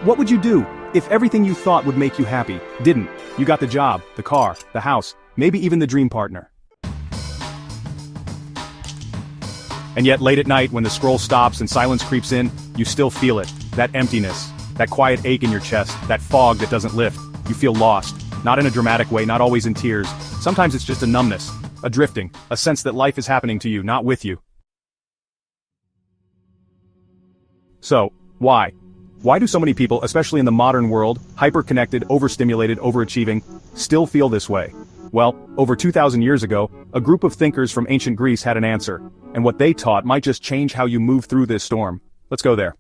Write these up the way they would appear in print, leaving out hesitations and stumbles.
What would you do if everything you thought would make you happy didn't? You got the job, the car, the house, maybe even the dream partner. And yet late at night when the scroll stops and silence creeps in, you still feel it. That emptiness, that quiet ache in your chest, that fog that doesn't lift. You feel lost. Not in a dramatic way, not always in tears. Sometimes it's just a numbness, a drifting, a sense that life is happening to you, not with you. So, why? Why do so many people, especially in the modern world, hyper-connected, overstimulated, overachieving, still feel this way? Well, over 2,000 years ago, a group of thinkers from ancient Greece had an answer, and what they taught might just change how you move through this storm. Let's go there.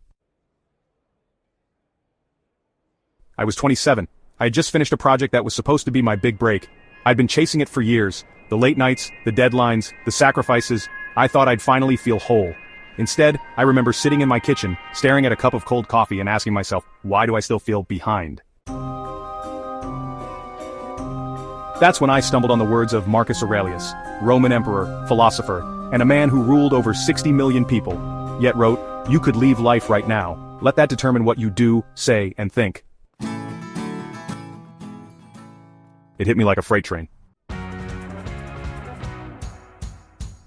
I was 27. I had just finished a project that was supposed to be my big break. I'd been chasing it for years. The late nights, the deadlines, the sacrifices. I thought I'd finally feel whole. Instead, I remember sitting in my kitchen, staring at a cup of cold coffee and asking myself, why do I still feel behind? That's when I stumbled on the words of Marcus Aurelius, Roman emperor, philosopher, and a man who ruled over 60 million people, yet wrote, "You could leave life right now. Let that determine what you do, say, and think." It hit me like a freight train.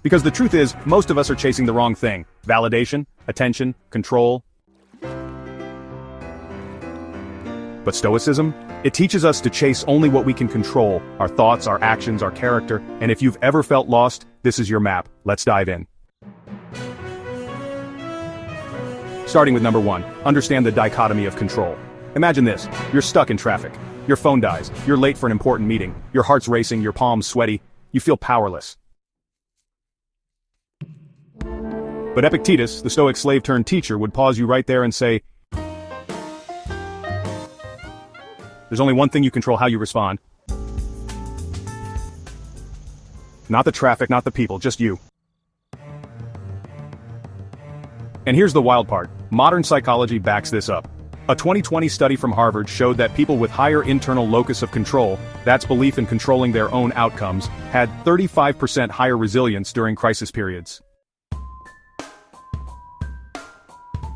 Because the truth is, most of us are chasing the wrong thing. Validation, attention, control. But Stoicism? It teaches us to chase only what we can control, our thoughts, our actions, our character, and if you've ever felt lost, this is your map. Let's dive in. Starting with number 1, understand the dichotomy of control. Imagine this, you're stuck in traffic. Your phone dies, you're late for an important meeting, your heart's racing, your palms sweaty, you feel powerless. But Epictetus, the Stoic slave-turned-teacher, would pause you right there and say, there's only one thing you control: how you respond. Not the traffic, not the people, just you. And here's the wild part. Modern psychology backs this up. A 2020 study from Harvard showed that people with higher internal locus of control, that's belief in controlling their own outcomes, had 35% higher resilience during crisis periods.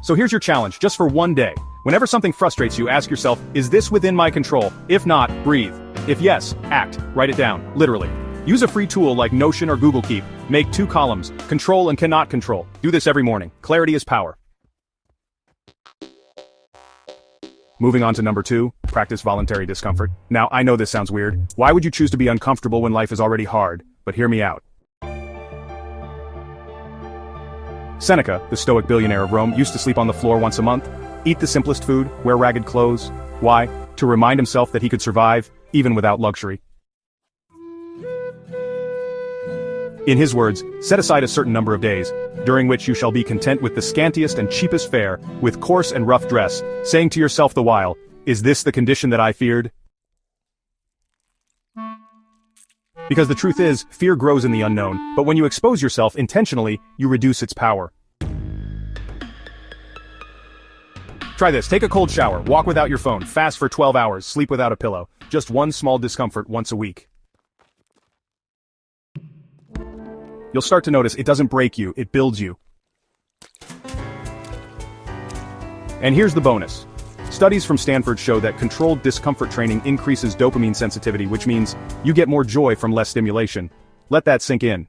So here's your challenge, just for one day. Whenever something frustrates you, ask yourself, is this within my control? If not, breathe. If yes, act. Write it down, literally. Use a free tool like Notion or Google Keep. Make 2 columns, control and cannot control. Do this every morning. Clarity is power. Moving on to number 2, practice voluntary discomfort. Now, I know this sounds weird. Why would you choose to be uncomfortable when life is already hard? But hear me out. Seneca, the Stoic billionaire of Rome, used to sleep on the floor once a month, eat the simplest food, wear ragged clothes. Why? To remind himself that he could survive, even without luxury. In his words, set aside a certain number of days, during which you shall be content with the scantiest and cheapest fare, with coarse and rough dress, saying to yourself the while, is this the condition that I feared? Because the truth is, fear grows in the unknown, but when you expose yourself intentionally, you reduce its power. Try this, take a cold shower, walk without your phone, fast for 12 hours, sleep without a pillow. Just one small discomfort once a week. You'll start to notice it doesn't break you, it builds you. And here's the bonus. Studies from Stanford show that controlled discomfort training increases dopamine sensitivity, which means you get more joy from less stimulation. Let that sink in.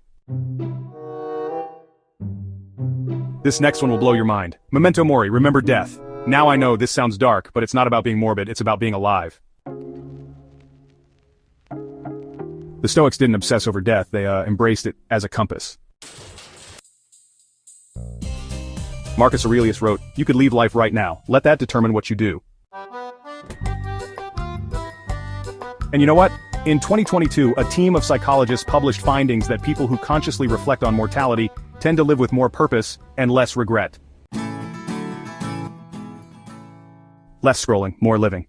This next one will blow your mind. Memento mori, remember death. Now I know this sounds dark, but it's not about being morbid, it's about being alive. The Stoics didn't obsess over death, they embraced it as a compass. Marcus Aurelius wrote, you could leave life right now, let that determine what you do. And you know what? In 2022, a team of psychologists published findings that people who consciously reflect on mortality tend to live with more purpose and less regret. Less scrolling, more living.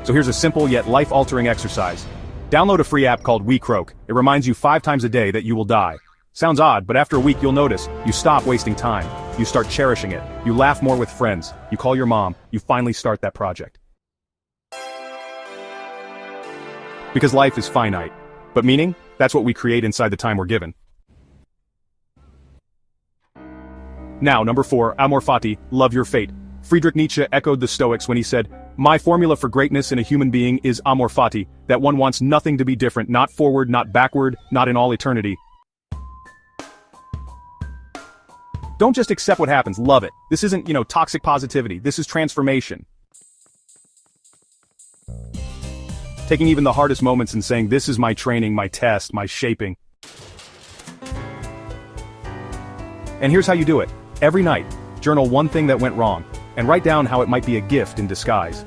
So here's a simple yet life-altering exercise. Download a free app called We Croak. It reminds you 5 times a day that you will die. Sounds odd, but after a week you'll notice, you stop wasting time. You start cherishing it. You laugh more with friends. You call your mom. You finally start that project. Because life is finite. But meaning? That's what we create inside the time we're given. Now, number 4, amor fati, love your fate. Friedrich Nietzsche echoed the Stoics when he said, "My formula for greatness in a human being is amor fati, that one wants nothing to be different, not forward, not backward, not in all eternity." Don't just accept what happens, love it. This isn't, toxic positivity, this is transformation. Taking even the hardest moments and saying, this is my training, my test, my shaping. And here's how you do it. Every night, journal one thing that went wrong, and write down how it might be a gift in disguise.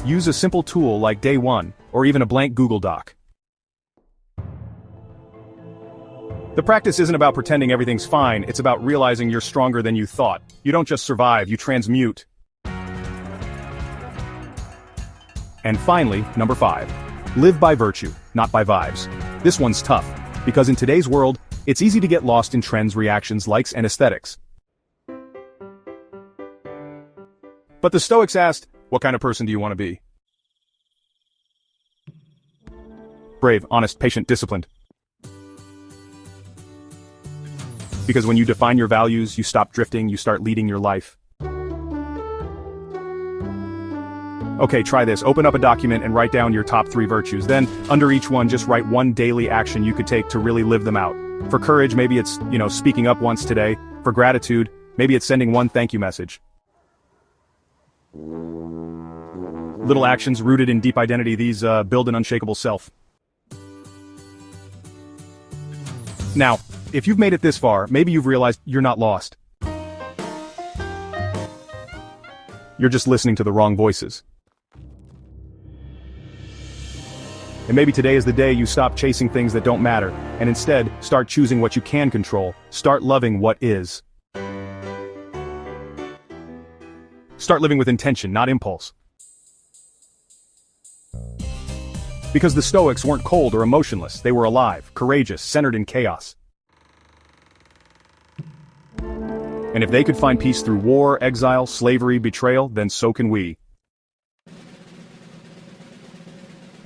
Use a simple tool like Day 1, or even a blank Google Doc. The practice isn't about pretending everything's fine, it's about realizing you're stronger than you thought. You don't just survive, you transmute. And finally, number 5. Live by virtue, not by vibes. This one's tough, because in today's world, it's easy to get lost in trends, reactions, likes, and aesthetics. But the Stoics asked, what kind of person do you want to be? Brave, honest, patient, disciplined. Because when you define your values, you stop drifting, you start leading your life. Okay, try this. Open up a document and write down your top 3 virtues. Then, under each one, just write one daily action you could take to really live them out. For courage, maybe it's, speaking up once today. For gratitude, maybe it's sending one thank you message. Little actions rooted in deep identity, these build an unshakable self. Now, if you've made it this far, maybe you've realized you're not lost. You're just listening to the wrong voices. And maybe today is the day you stop chasing things that don't matter, and instead, start choosing what you can control. Start loving what is. Start living with intention, not impulse. Because the Stoics weren't cold or emotionless, they were alive, courageous, centered in chaos. And if they could find peace through war, exile, slavery, betrayal, then so can we.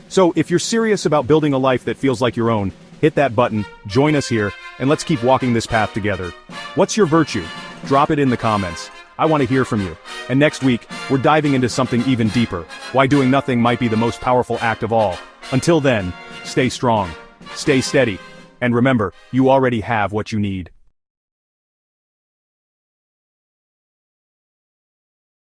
So, if you're serious about building a life that feels like your own, hit that button, join us here, and let's keep walking this path together. What's your virtue? Drop it in the comments. I want to hear from you. And next week, we're diving into something even deeper. Why doing nothing might be the most powerful act of all. Until then, stay strong, stay steady, and remember, you already have what you need.